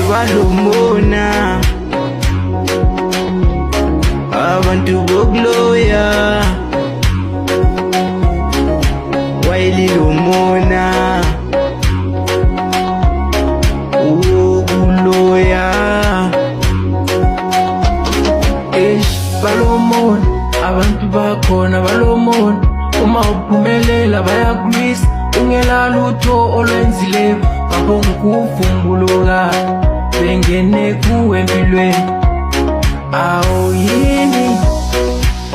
balomona, abantu bokuloya, wayelilomona ukuloya. Balomona, abantu bakhona balomona, uma uphumelela bayakulwisa, ungela lutho olwenzileyo babonga ukuvumbuluka, bengene kuwe empilweni. Awuyini,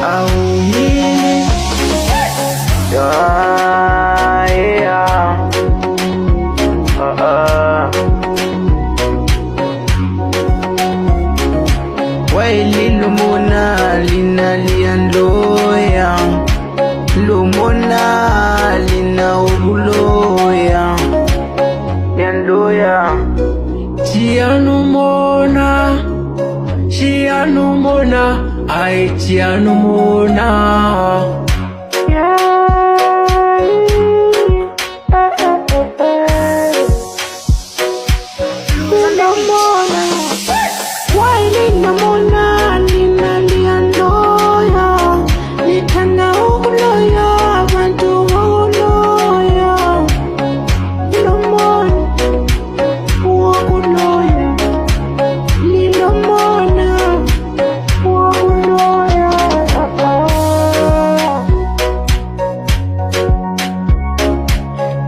awuyini, wayelilomona lina liyanloya, lomona lina ukuloya, liyanloya. Chianumona, chianumona, ay chianumona.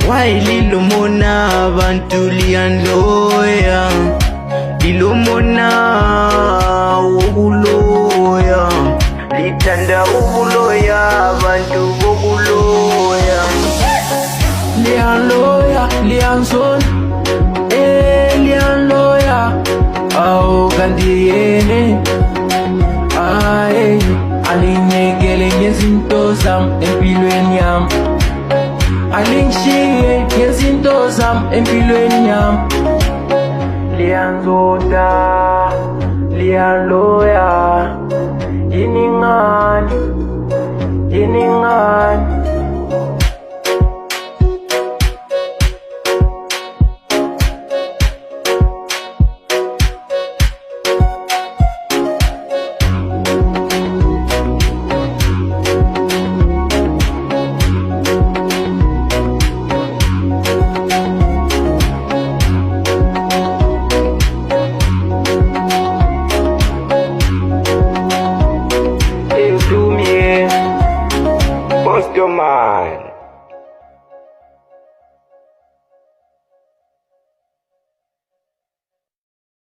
Wayelilomona abantu liyanloya, lilomona ukuloya, lithanda ukuloya abantu bokuloya. Liyanloya, liyanzona, liyanloya, awu kanti yene alinyekele ngezinto zami empilweni yami, alingishiye ngezinto zami empilweni yami. Liyanzonda, liyanloya, yini ngani, yini ngani. Post your mind.